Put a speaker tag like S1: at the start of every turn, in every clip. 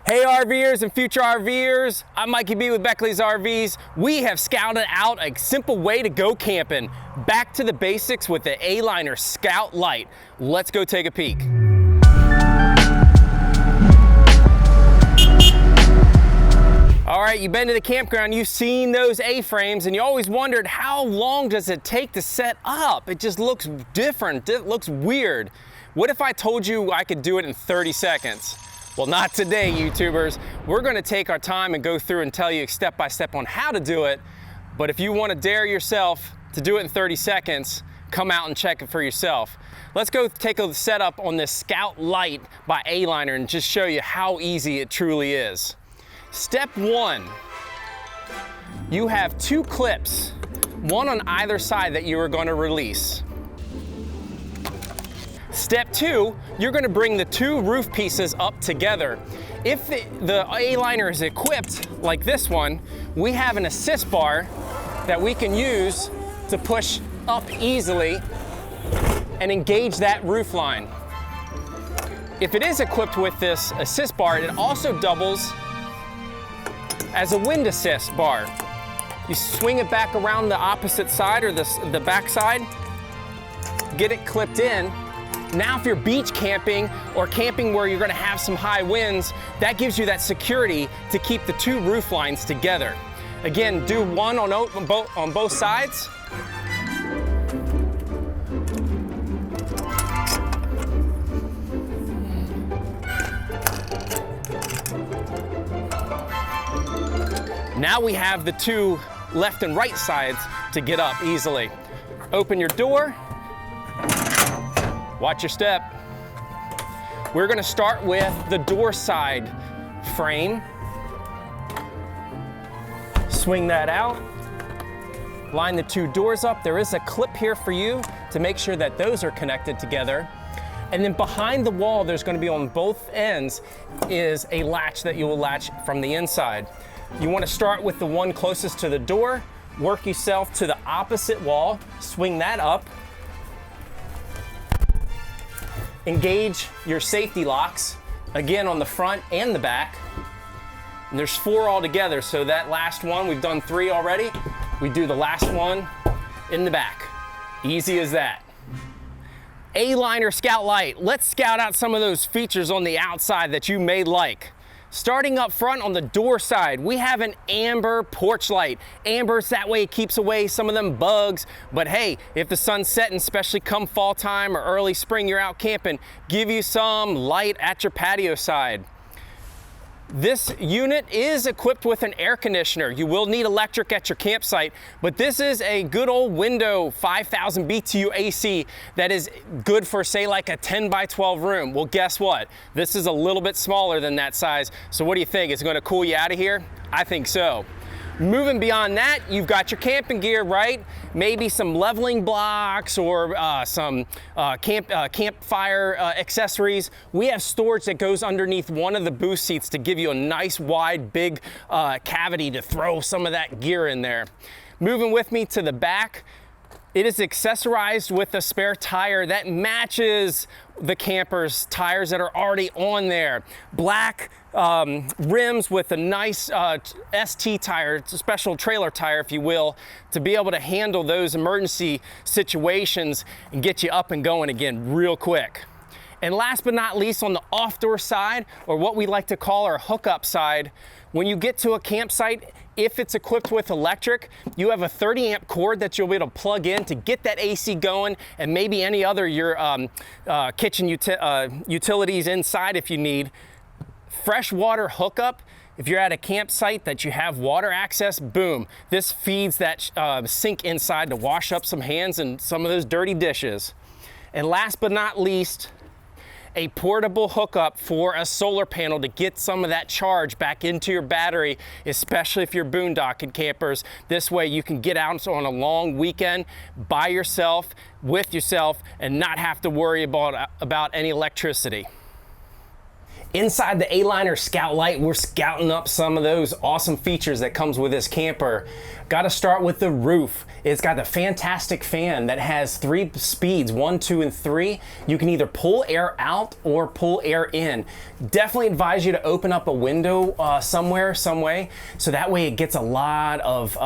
S1: Hey RVers and future RVers, I'm Mikey B with Beckley's RVs. We have scouted out a simple way to go camping. Back to the basics with the ALiner Scout Lite. Let's go take a peek. All right, you've been to the campground, you've seen those A-frames, and you always wondered how long does it take to set up? It just looks different, it looks weird. What if I told you I could do it in 30 seconds? Well, not today, YouTubers. We're gonna take our time and go through and tell you step by step on how to do it. But if you wanna dare yourself to do it in 30 seconds, come out and check it for yourself. Let's go take a setup on this Scout Lite by ALiner and just show you how easy it truly is. Step one, you have two clips, one on either side that you are gonna release. Step two, you're gonna bring the two roof pieces up together. If the A-liner is equipped like this one, we have an assist bar that we can use to push up easily and engage that roof line. If it is equipped with this assist bar, it also doubles as a wind assist bar. You swing it back around the opposite side or the back side, get it clipped in. Now if you're beach camping or camping where you're gonna have some high winds, that gives you that security to keep the two roof lines together. Again, do one on both sides. Now we have the two left and right sides to get up easily. Open your door. Watch your step. We're gonna start with the door side frame. Swing that out. Line the two doors up. There is a clip here for you to make sure that those are connected together. And then behind the wall, there's gonna be on both ends is a latch that you will latch from the inside. You wanna start with the one closest to the door, work yourself to the opposite wall, swing that up, engage your safety locks, again on the front and the back. And there's 4 altogether, so that last one, we've done 3 already. We do the last one in the back. Easy as that. ALiner Scout Lite. Let's scout out some of those features on the outside that you may like. Starting up front on the door side, we have an amber porch light. Amber's that way it keeps away some of them bugs, but hey, if the sun's setting, especially come fall time or early spring, you're out camping, give you some light at your patio side. This unit is equipped with an air conditioner. You will need electric at your campsite, but this is a good old window 5,000 BTU AC that is good for, say, like a 10 by 12 room. Well, guess what? This is a little bit smaller than that size. So what do you think? Is it gonna cool you out of here? I think so. Moving beyond that, you've got your camping gear, right? Maybe some leveling blocks or some campfire accessories. We have storage that goes underneath one of the booth seats to give you a nice wide, big cavity to throw some of that gear in there. Moving with me to the back, it is accessorized with a spare tire that matches the camper's tires that are already on there. Black rims with a nice ST tire, it's a special trailer tire, if you will, to be able to handle those emergency situations and get you up and going again real quick. And last but not least, on the off-door side, or what we like to call our hookup side, when you get to a campsite, if it's equipped with electric, you have a 30 amp cord that you'll be able to plug in to get that AC going, and maybe any other your kitchen utilities inside if you need. Fresh water hookup, if you're at a campsite that you have water access, boom, this feeds that sink inside to wash up some hands and some of those dirty dishes. And last but not least, a portable hookup for a solar panel to get some of that charge back into your battery, especially if you're boondocking campers. This way you can get out on a long weekend by yourself, with yourself, and not have to worry about any electricity. Inside the ALiner Scout Lite, we're scouting up some of those awesome features that comes with this camper. Got to start with the roof. It's got the fantastic fan that has 3 speeds, 1, 2, and 3. You can either pull air out or pull air in. Definitely advise you to open up a window somewhere, some way, so that way it gets a lot of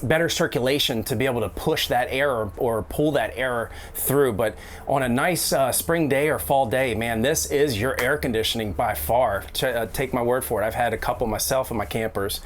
S1: better circulation to be able to push that air or pull that air through. But on a nice spring day or fall day, man, this is your air conditioning by far. Take my word for it. I've had a couple myself in my campers.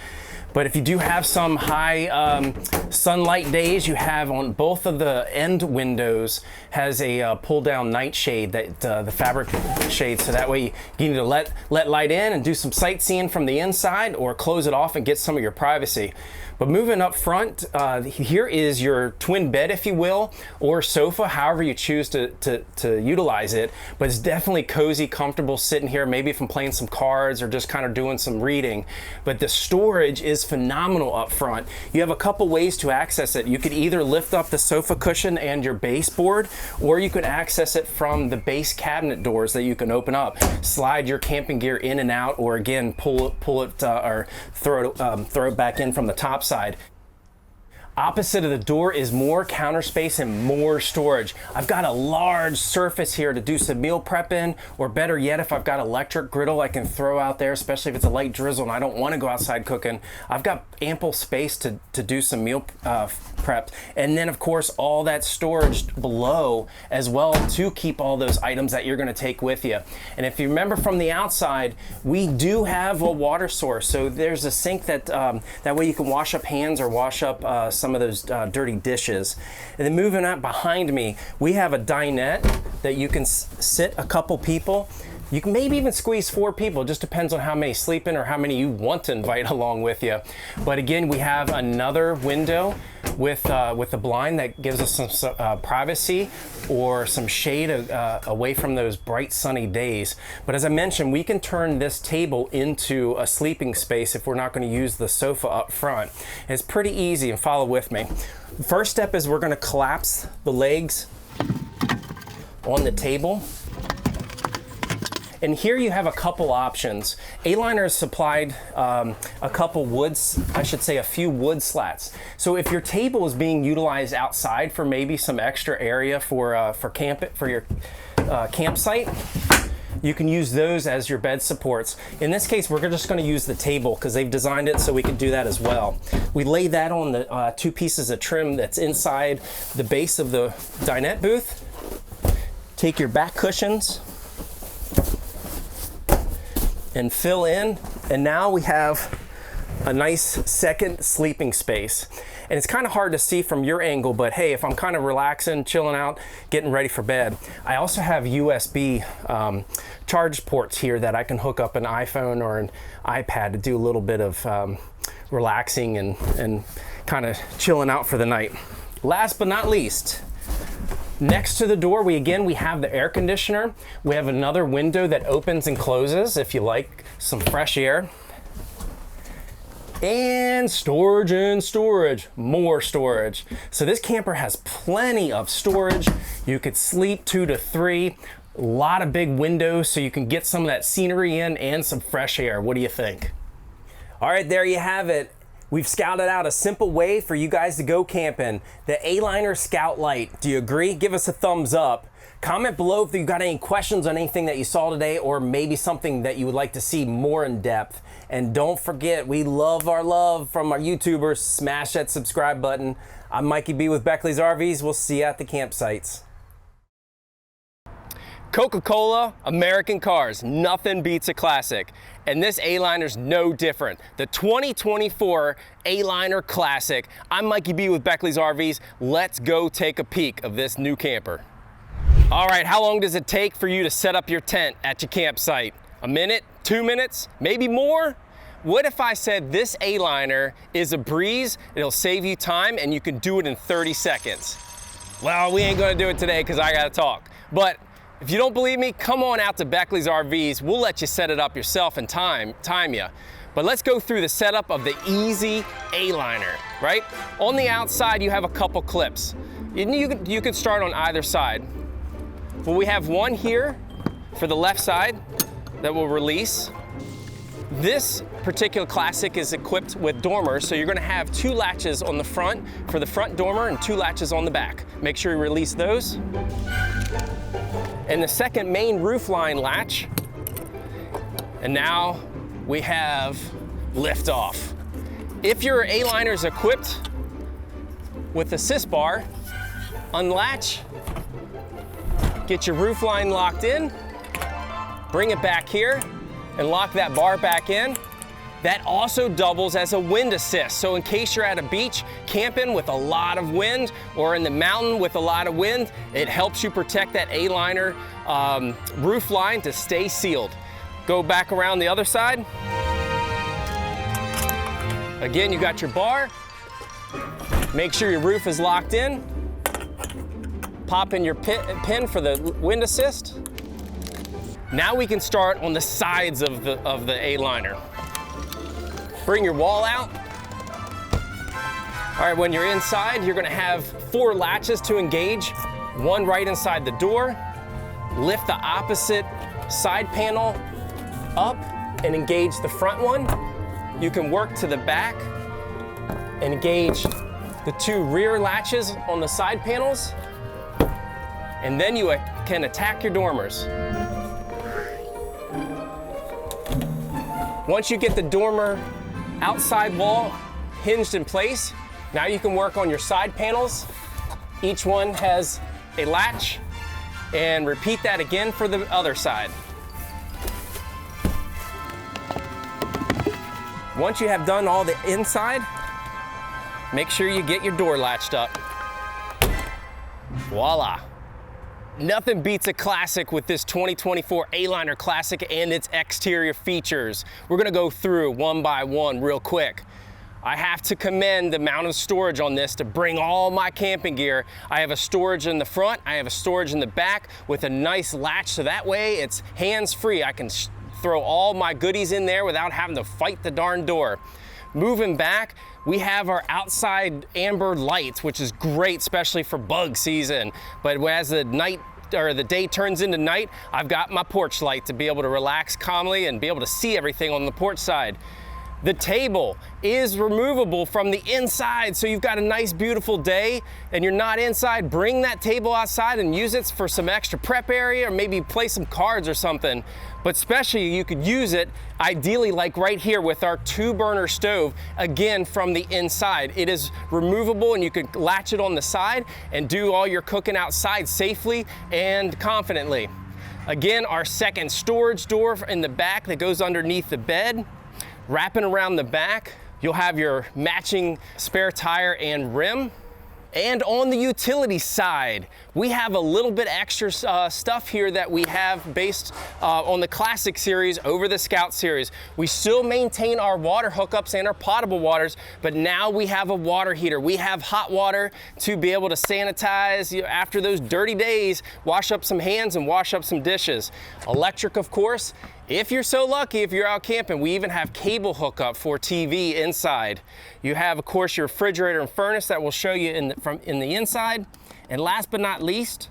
S1: But if you do have some high sunlight days, you have on both of the end windows has a pull down nightshade, that the fabric shade, so that way you can either let light in and do some sightseeing from the inside, or close it off and get some of your privacy. But moving up front, here is your twin bed, if you will, or sofa, however you choose to utilize it. But it's definitely cozy, comfortable sitting here, maybe if I'm playing some cards or just kind of doing some reading. But the storage is phenomenal up front. You have a couple ways to access it. You could either lift up the sofa cushion and your baseboard, or you could access it from the base cabinet doors that you can open up. Slide your camping gear in and out, or again, pull it or throw it back in from the top side. Opposite of the door is more counter space and more storage. I've got a large surface here to do some meal prep in, or better yet, if I've got electric griddle I can throw out there, especially if it's a light drizzle and I don't want to go outside cooking. I've got ample space to do some meal prep. And then of course all that storage below as well to keep all those items that you're going to take with you. And if you remember from the outside, we do have a water source. So there's a sink that that way you can wash up hands or wash up some of those dirty dishes. And then moving out behind me, we have a dinette that you can sit a couple people. You can maybe even squeeze 4 people. It just depends on how many sleep in or how many you want to invite along with you. But again, we have another window with a blind that gives us some privacy or some shade away from those bright sunny days. But as I mentioned, we can turn this table into a sleeping space if we're not going to use the sofa up front. And it's pretty easy, and follow with me. The first step is we're going to collapse the legs on the table. And here you have a couple options. A-Liner has supplied a couple woods, I should say a few wood slats. So if your table is being utilized outside for maybe some extra area for your campsite, you can use those as your bed supports. In this case, we're just going to use the table because they've designed it so we can do that as well. We lay that on the 2 pieces of trim that's inside the base of the dinette booth. Take your back cushions and fill in, and now we have a nice second sleeping space. And it's kind of hard to see from your angle, but hey, if I'm kind of relaxing, chilling out, getting ready for bed, I also have USB charge ports here that I can hook up an iPhone or an iPad to do a little bit of relaxing and kind of chilling out for the night. Last but not least, next to the door, we have the air conditioner. We have another window that opens and closes if you like some fresh air. And storage, more storage. So this camper has plenty of storage. You could sleep 2 to 3. A lot of big windows so you can get some of that scenery in and some fresh air. What do you think? All right, there you have it. We've scouted out a simple way for you guys to go camping, the A-Liner Scout Lite. Do you agree? Give us a thumbs up. Comment below if you've got any questions on anything that you saw today, or maybe something that you would like to see more in depth. And don't forget, we love our love from our YouTubers. Smash that subscribe button. I'm Mikey B with Beckley's RVs. We'll see you at the campsites. Coca-Cola, American cars, nothing beats a classic. And this A-Liner's no different. The 2024 A-Liner Classic. I'm Mikey B with Beckley's RVs. Let's go take a peek of this new camper. All right, how long does it take for you to set up your tent at your campsite? A minute, 2 minutes, maybe more? What if I said this A-Liner is a breeze, it'll save you time, and you can do it in 30 seconds? Well, we ain't gonna do it today because I gotta talk. But if you don't believe me, come on out to Beckley's RVs. We'll let you set it up yourself and time you. But let's go through the setup of the easy A-Liner, right? On the outside, you have a couple clips. You can start on either side. Well, we have one here for the left side that will release. This particular Classic is equipped with dormers, so you're gonna have 2 latches on the front for the front dormer and 2 latches on the back. Make sure you release those. And the second main roof line latch. And now we have liftoff. If your A-liner is equipped with assist bar, unlatch, get your roof line locked in, bring it back here, and lock that bar back in. That also doubles as a wind assist. So in case you're at a beach camping with a lot of wind or in the mountain with a lot of wind, it helps you protect that A-liner roof line to stay sealed. Go back around the other side. Again, you got your bar. Make sure your roof is locked in. Pop in your pin for the wind assist. Now we can start on the sides of the A-liner. Bring your wall out. All right, when you're inside, you're gonna have 4 latches to engage, 1 right inside the door. Lift the opposite side panel up and engage the front one. You can work to the back and engage the 2 rear latches on the side panels. And then you can attack your dormers. Once you get the dormer outside wall hinged in place, now you can work on your side panels. Each one has a latch, and repeat that again for the other side. Once you have done all the inside, make sure you get your door latched up. Voila. Nothing beats a Classic with this 2024 A-Liner Classic and its exterior features. We're gonna go through one by one real quick. I have to commend the amount of storage on this to bring all my camping gear. I have a storage in the front, I have a storage in the back with a nice latch, so that way it's hands-free. I can throw all my goodies in there without having to fight the darn door. Moving back, we have our outside amber lights, which is great, especially for bug season. But as the night or the day turns into night, I've got my porch light to be able to relax calmly and be able to see everything on the porch side. The table is removable from the inside, so you've got a nice, beautiful day and you're not inside, bring that table outside and use it for some extra prep area or maybe play some cards or something. But especially you could use it ideally like right here with our 2-burner stove, again from the inside. It is removable and you can latch it on the side and do all your cooking outside safely and confidently. Again, our second storage door in the back that goes underneath the bed. Wrapping around the back, you'll have your matching spare tire and rim. And on the utility side, we have a little bit extra stuff here that we have based on the Classic series over the Scout series. We still maintain our water hookups and our potable waters, but now we have a water heater. We have hot water to be able to sanitize after those dirty days, wash up some hands and wash up some dishes. Electric, of course. If you're so lucky, if you're out camping, we even have cable hookup for TV inside. You have, of course, your refrigerator and furnace that we'll show you in the inside. And last but not least,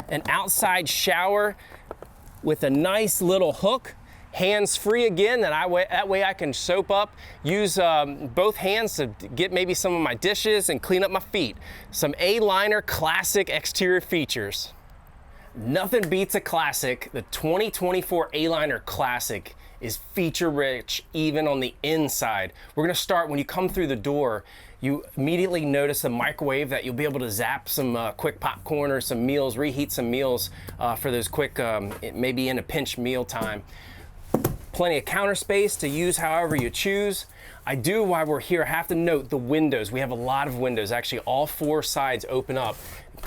S1: an outside shower with a nice little hook, hands-free again, that way I can soap up, use both hands to get maybe some of my dishes and clean up my feet. Some A-Liner Classic exterior features. Nothing beats a Classic. The 2024 A-Liner Classic is feature rich even on the inside. We're gonna start when you come through the door. You immediately notice the microwave that you'll be able to zap some quick popcorn or some meals, reheat some meals for those quick, maybe in a pinch meal time. Plenty of counter space to use however you choose. I do, while we're here, have to note the windows. We have a lot of windows. Actually, all 4 sides open up,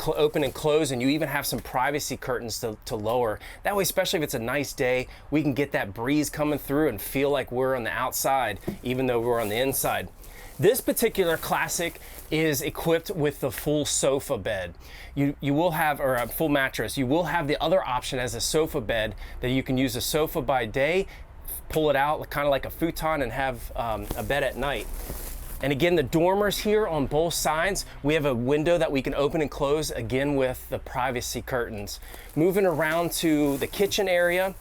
S1: open and close, and you even have some privacy curtains to lower. That way, especially if it's a nice day, we can get that breeze coming through and feel like we're on the outside, even though we're on the inside. This particular Classic is equipped with the full sofa bed. You will have, or a full mattress. You will have the other option as a sofa bed that you can use a sofa by day, pull it out kind of like a futon and have a bed at night. And again, the dormers here on both sides, we have a window that we can open and close, again with the privacy curtains. Moving around to the kitchen area,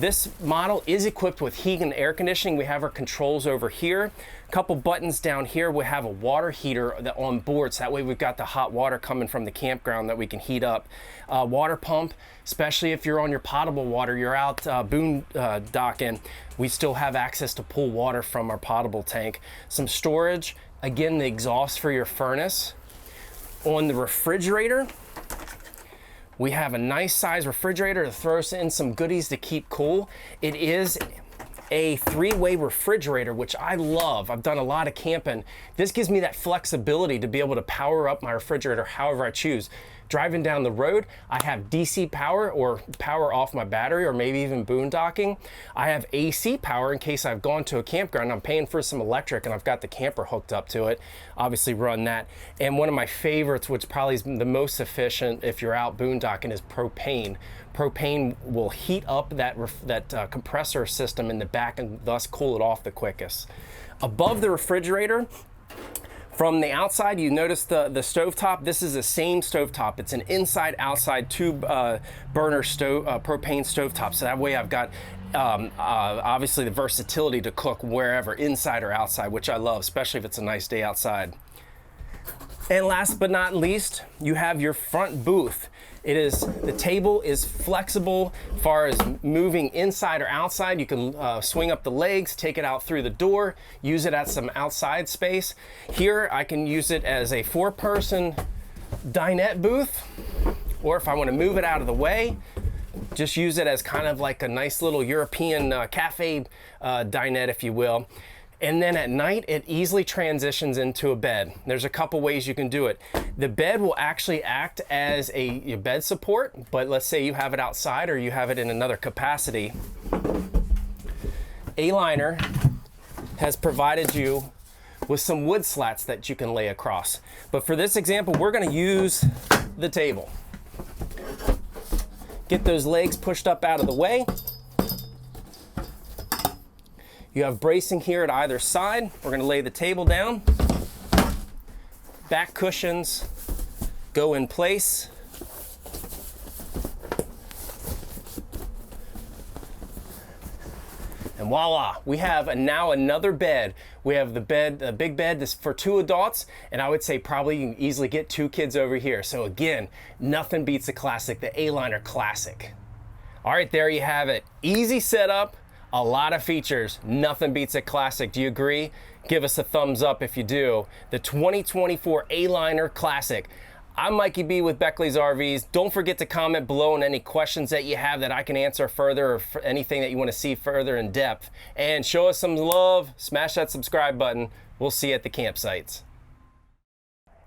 S1: This model is equipped with heat and air conditioning. We have our controls over here. A couple buttons down here. We have a water heater on board, so that way we've got the hot water coming from the campground that we can heat up. Water pump, especially if you're on your potable water, you're out boondocking, we still have access to pull water from our potable tank. Some storage, again, the exhaust for your furnace. On the refrigerator, we have a nice size refrigerator to throw us in some goodies to keep cool. It is a 3-way refrigerator, which I love. I've done a lot of camping. This gives me that flexibility to be able to power up my refrigerator however I choose. Driving down the road, I have DC power or power off my battery, or maybe even boondocking. I have AC power in case I've gone to a campground. I'm paying for some electric and I've got the camper hooked up to it. Obviously run that. And one of my favorites, which probably is the most efficient if you're out boondocking, is propane. Propane will heat up that compressor system in the back and thus cool it off the quickest. Above the refrigerator, from the outside, you notice the stovetop. This is the same stovetop. It's an inside-outside tube burner propane stovetop. So that way I've got obviously the versatility to cook wherever, inside or outside, which I love, especially if it's a nice day outside. And last but not least, you have your front booth. The table is flexible as far as moving inside or outside. You can swing up the legs, take it out through the door, use it as some outside space. Here, I can use it as a 4-person dinette booth, or if I want to move it out of the way, just use it as kind of like a nice little European cafe dinette, if you will. And then at night, it easily transitions into a bed. There's a couple ways you can do it. The bed will actually act as a bed support, but let's say you have it outside or you have it in another capacity. A-Liner has provided you with some wood slats that you can lay across. But for this example, we're gonna use the table. Get those legs pushed up out of the way. You have bracing here at either side. We're gonna lay the table down. Back cushions go in place. And voila, we have now another bed. We have the big bed, this for 2 adults, and I would say probably you can easily get 2 kids over here. So again, nothing beats a classic, the A-Liner Classic. All right, there you have it. Easy setup. A lot of features, nothing beats a classic. Do you agree? Give us a thumbs up if you do. The 2024 A-Liner Classic. I'm Mikey B with Beckley's RVs. Don't forget to comment below on any questions that you have that I can answer further, or for anything that you want to see further in depth. And show us some love, smash that subscribe button. We'll see you at the campsites.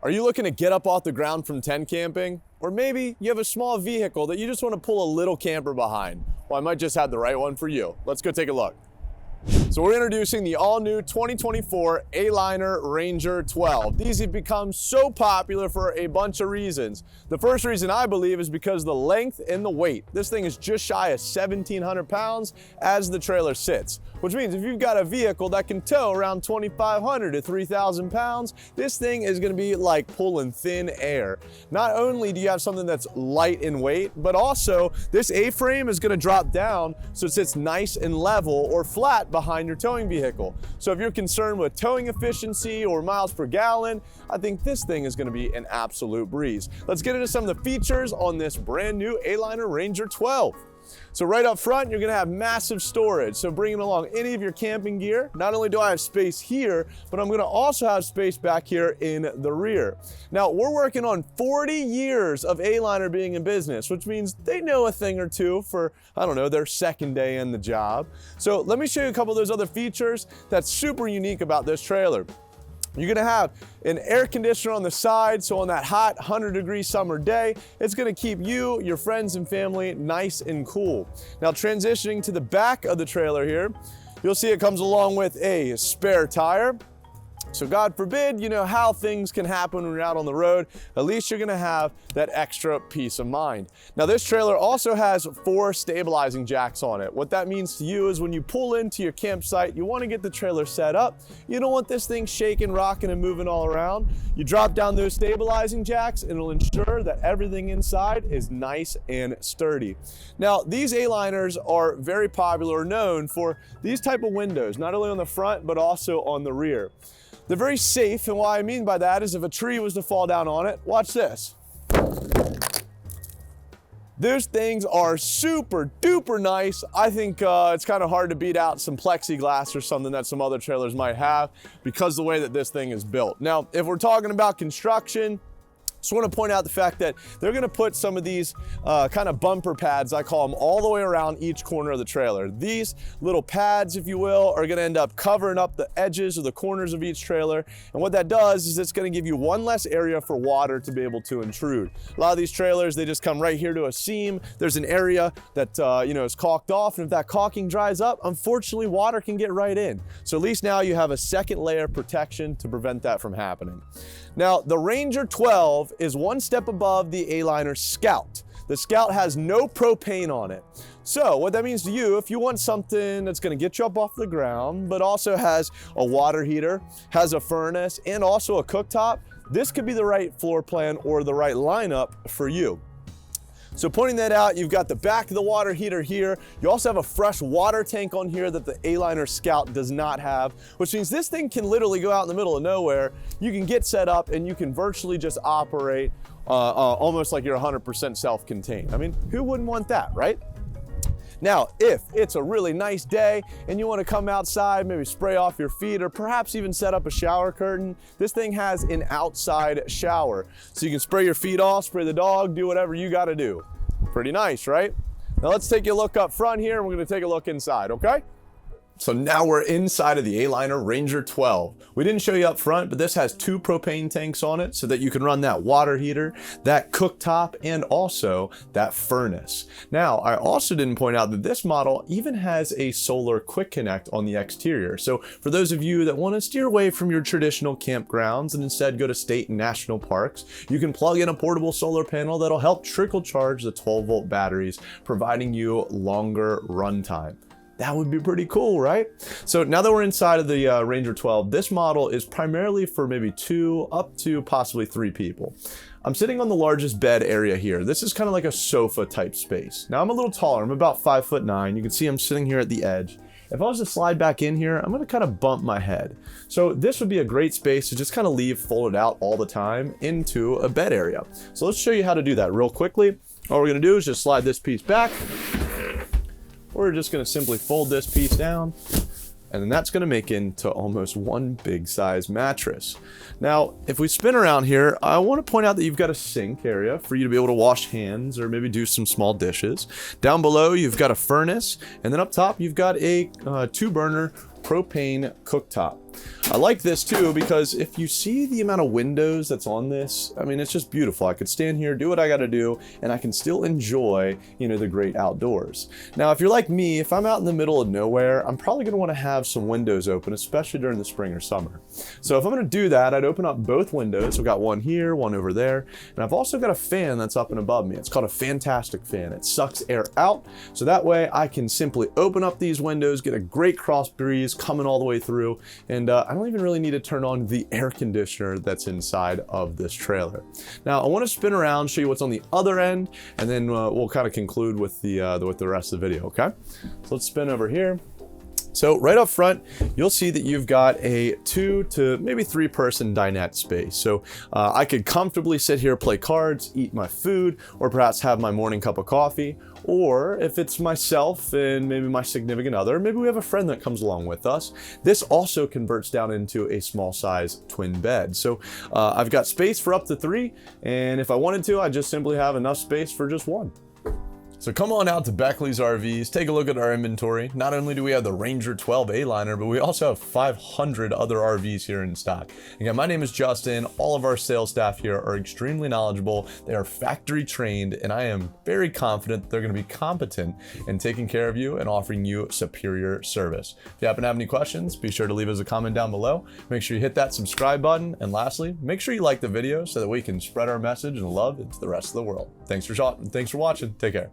S2: Are you looking to get up off the ground from tent camping? Or maybe you have a small vehicle that you just want to pull a little camper behind. Well, I might just have the right one for you. Let's go take a look. So we're introducing the all-new 2024 A-Liner Ranger 12. These have become so popular for a bunch of reasons. The first reason, I believe, is because of the length and the weight. This thing is just shy of 1,700 pounds as the trailer sits, which means if you've got a vehicle that can tow around 2,500 to 3,000 pounds, this thing is gonna be like pulling thin air. Not only do you have something that's light in weight, but also this A-frame is gonna drop down so it sits nice and level or flat behind your towing vehicle. So if you're concerned with towing efficiency or miles per gallon, I think this thing is gonna be an absolute breeze. Let's get into some of the features on this brand new A-Liner Ranger 12. So right up front, you're gonna have massive storage. So bringing along any of your camping gear, not only do I have space here, but I'm gonna also have space back here in the rear. Now, we're working on 40 years of A-Liner being in business, which means they know a thing or two for, I don't know, their second day in the job. So let me show you a couple of those other features that's super unique about this trailer. You're gonna have an air conditioner on the side, so on that hot 100-degree summer day, it's gonna keep you, your friends and family nice and cool. Now transitioning to the back of the trailer here, you'll see it comes along with a spare tire. So God forbid, you know how things can happen when you're out on the road, at least you're gonna have that extra peace of mind. Now this trailer also has 4 stabilizing jacks on it. What that means to you is when you pull into your campsite, you wanna get the trailer set up. You don't want this thing shaking, rocking, and moving all around. You drop down those stabilizing jacks and it'll ensure that everything inside is nice and sturdy. Now these A-liners are very popular, or known for these type of windows, not only on the front, but also on the rear. They're very safe, and what I mean by that is if a tree was to fall down on it, watch this. Those things are super duper nice. I think it's kind of hard to beat out some plexiglass or something that some other trailers might have because of the way that this thing is built. Now, if we're talking about construction, just want to point out the fact that they're going to put some of these kind of bumper pads, I call them, all the way around each corner of the trailer. These little pads, if you will, are going to end up covering up the edges or the corners of each trailer. And what that does is it's going to give you one less area for water to be able to intrude. A lot of these trailers, they just come right here to a seam. There's an area that you know, is caulked off, and if that caulking dries up, unfortunately, water can get right in. So at least now you have a second layer of protection to prevent that from happening. Now, the Ranger 12 is one step above the A-liner Scout. The Scout has no propane on it. So what that means to you, if you want something that's gonna get you up off the ground, but also has a water heater, has a furnace, and also a cooktop, this could be the right floor plan or the right lineup for you. So pointing that out, you've got the back of the water heater here. You also have a fresh water tank on here that the A-liner Scout does not have, which means this thing can literally go out in the middle of nowhere. You can get set up and you can virtually just operate almost like you're 100% self-contained. I mean, who wouldn't want that, right? Now, if it's a really nice day and you want to come outside, maybe spray off your feet, or perhaps even set up a shower curtain, this thing has an outside shower. So you can spray your feet off, spray the dog, do whatever you got to do. Pretty nice, right? Now let's take a look up front here and we're going to take a look inside, okay? So now we're inside of the A-liner Ranger 12. We didn't show you up front, but this has 2 propane tanks on it so that you can run that water heater, that cooktop, and also that furnace. Now, I also didn't point out that this model even has a solar quick connect on the exterior. So for those of you that want to steer away from your traditional campgrounds and instead go to state and national parks, you can plug in a portable solar panel that'll help trickle charge the 12-volt batteries, providing you longer runtime. That would be pretty cool, right? So now that we're inside of the Ranger 12, this model is primarily for maybe 2 up to possibly 3 people. I'm sitting on the largest bed area here. This is kind of like a sofa type space. Now I'm a little taller, I'm about 5'9". You can see I'm sitting here at the edge. If I was to slide back in here, I'm gonna kind of bump my head. So this would be a great space to just kind of leave folded out all the time into a bed area. So let's show you how to do that real quickly. All we're gonna do is just slide this piece back. We're just going to simply fold this piece down, and then that's going to make into almost one big size mattress. Now, if we spin around here, I want to point out that you've got a sink area for you to be able to wash hands or maybe do some small dishes. Down below, you've got a furnace, and then up top, you've got a 2-burner propane cooktop. I like this too because if you see the amount of windows that's on this, I mean, it's just beautiful. I could stand here, do what I got to do, and I can still enjoy, you know, the great outdoors. Now, if you're like me, if I'm out in the middle of nowhere, I'm probably going to want to have some windows open, especially during the spring or summer. So if I'm going to do that, I'd open up both windows. I've got one here, one over there, and I've also got a fan that's up and above me. It's called a fantastic fan. It sucks air out, so that way I can simply open up these windows, get a great cross breeze coming all the way through, and I don't even really need to turn on the air conditioner that's inside of this trailer. Now I want to spin around, show you what's on the other end, and then we'll kind of conclude with the rest of the video, okay? So let's spin over here. So right up front, you'll see that you've got a 2 to maybe 3 person dinette space. So I could comfortably sit here, play cards, eat my food, or perhaps have my morning cup of coffee. Or if it's myself and maybe my significant other, maybe we have a friend that comes along with us. This also converts down into a small size twin bed. So I've got space for up to 3. And if I wanted to, I just simply have enough space for just 1. So come on out to Beckley's RVs, take a look at our inventory. Not only do we have the Ranger 12 A-liner, but we also have 500 other RVs here in stock. Again, my name is Justin. All of our sales staff here are extremely knowledgeable. They are factory trained, and I am very confident they're going to be competent in taking care of you and offering you superior service. If you happen to have any questions, be sure to leave us a comment down below. Make sure you hit that subscribe button, and lastly, make sure you like the video so that we can spread our message and love into the rest of the world. Thanks for watching. Take care.